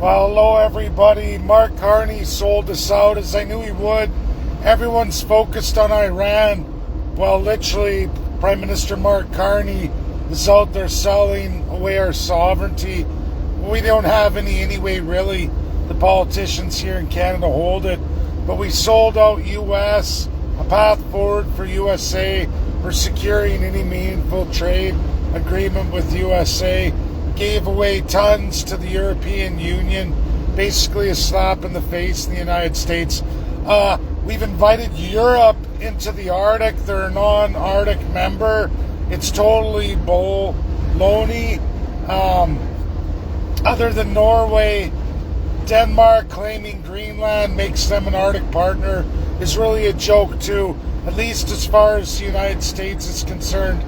Well, hello everybody. Mark Carney sold us out as I knew he would. Everyone's focused on Iran. Well, literally, Prime Minister Mark Carney is out there selling away our sovereignty. We don't have any anyway, really. The politicians here in Canada hold it. But we sold out US, a path forward for USA. We're securing any meaningful trade agreement with USA. Gave away tons to the European Union, basically a slap in the face in the United States. We've invited Europe into the Arctic. They're a non-Arctic member. It's totally baloney. Other than Norway, Denmark claiming Greenland makes them an Arctic partner is really a joke too, at least as far as the United States is concerned.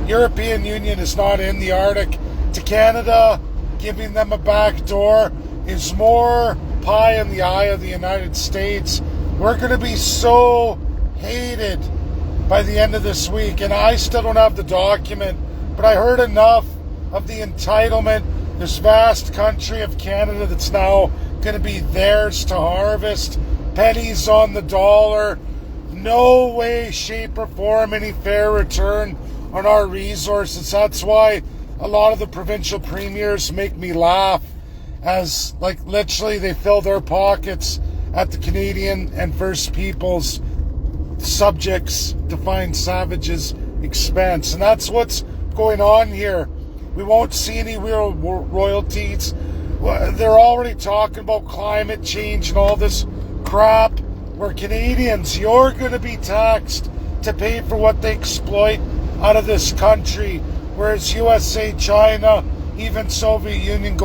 European Union is not in the Arctic. To Canada, giving them a back door is more pie in the eye of the United States. We're going to be so hated by the end of this week, and I still don't have the document, but I heard enough of the entitlement, this vast country of Canada that's now going to be theirs to harvest, pennies on the dollar, no way, shape, or form any fair return on our resources. That's why a lot of the provincial premiers make me laugh, as like literally they fill their pockets at the Canadian and First Peoples subjects, defined savages expense. And that's what's going on here. We won't see any real royalties. They're already talking about climate change and all this crap. We're Canadians. You're going to be taxed to pay for what they exploit out of this country. Whereas USA, China, even Soviet Union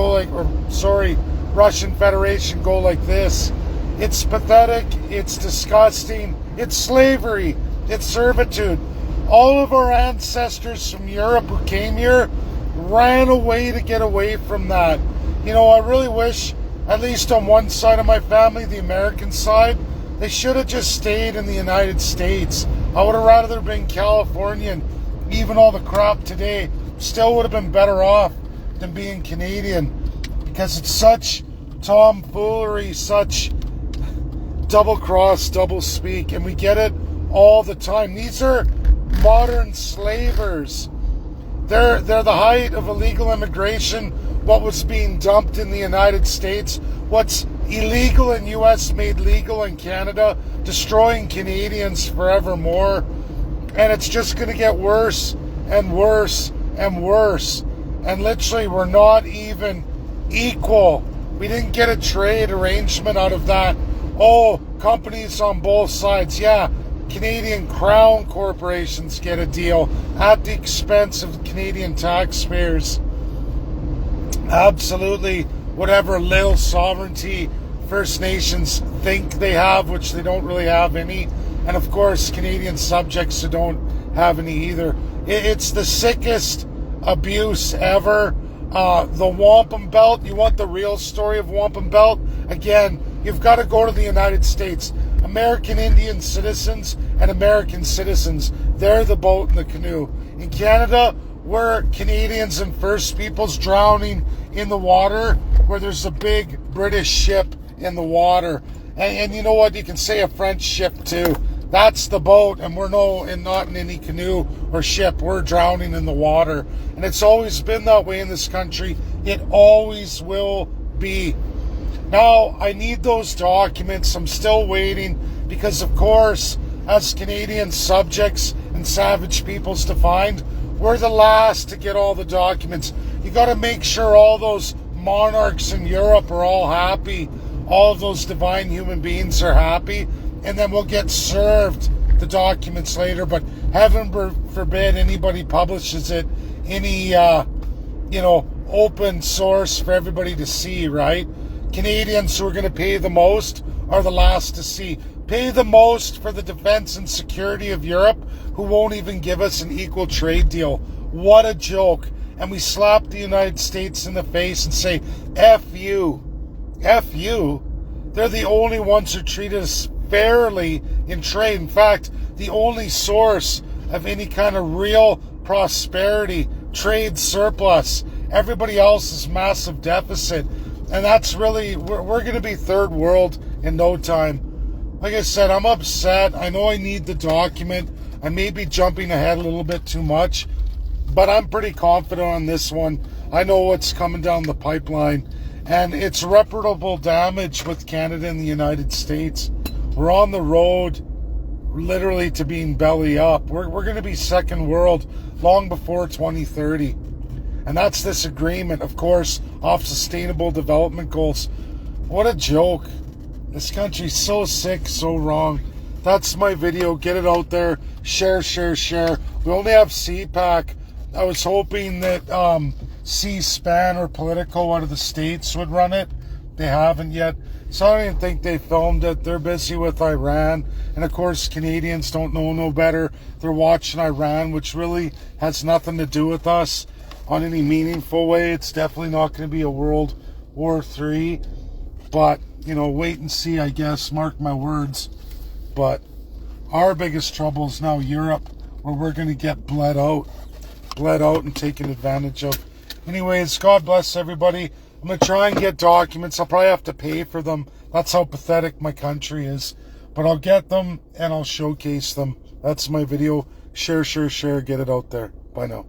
Russian Federation go like this. It's pathetic, it's disgusting, it's slavery, it's servitude. All of our ancestors from Europe who came here ran away to get away from that. You know, I really wish, at least on one side of my family, the American side, they should have just stayed in the United States. I would have rather been Californian. Even all the crap today still would have been better off than being Canadian, because it's such tomfoolery, such double cross, double speak, and we get it all the time. These are modern slavers. They're the height of illegal immigration. What was being dumped in the United States, what's illegal in US made legal in Canada, destroying Canadians forevermore. And it's just going to get worse and worse and worse. And literally, we're not even equal. We didn't get a trade arrangement out of that. Oh, companies on both sides. Yeah, Canadian Crown corporations get a deal at the expense of Canadian taxpayers. Absolutely, whatever little sovereignty First Nations think they have, which they don't really have any. And of course, Canadian subjects who don't have any either. It's the sickest abuse ever. The Wampum Belt, you want the real story of Wampum Belt? Again, you've got to go to the United States. American Indian citizens and American citizens, they're the boat and the canoe. In Canada, we're Canadians and First Peoples drowning in the water where there's a big British ship in the water. And you know what? You can say a French ship too. That's the boat, and we're not in any canoe or ship. We're drowning in the water. And it's always been that way in this country. It always will be. Now, I need those documents. I'm still waiting because, of course, as Canadian subjects and savage peoples defined, we're the last to get all the documents. You got to make sure all those monarchs in Europe are all happy. All of those divine human beings are happy. And then we'll get served the documents later. But heaven forbid anybody publishes it, any, open source for everybody to see, right? Canadians who are going to pay the most are the last to see. Pay the most for the defense and security of Europe, who won't even give us an equal trade deal. What a joke. And we slap the United States in the face and say, F you. F you. They're the only ones who treat us fairly in trade. In fact, the only source of any kind of real prosperity, trade surplus. Everybody else is massive deficit. And that's really, we're going to be third world in no time. Like I said, I'm upset. I know I need the document. I may be jumping ahead a little bit too much, but I'm pretty confident on this one. I know what's coming down the pipeline, and it's irreparable damage with Canada and the United States. We're on the road literally to being belly up. We're going to be second world long before 2030. And that's this agreement, of course, off sustainable development goals. What a joke. This country's so sick, so wrong. That's my video. Get it out there. Share, share, share. We only have CPAC. I was hoping that C-SPAN or Politico out of the States would run it. They haven't yet. So I don't even think they filmed it. They're busy with Iran. And of course, Canadians don't know no better. They're watching Iran, which really has nothing to do with us on any meaningful way. It's definitely not going to be a World War III. But, you know, wait and see, I guess. Mark my words. But our biggest trouble is now Europe, where we're going to get bled out and taken advantage of. Anyways, God bless everybody. I'm going to try and get documents. I'll probably have to pay for them. That's how pathetic my country is. But I'll get them and I'll showcase them. That's my video. Share, share, share. Get it out there. Bye now.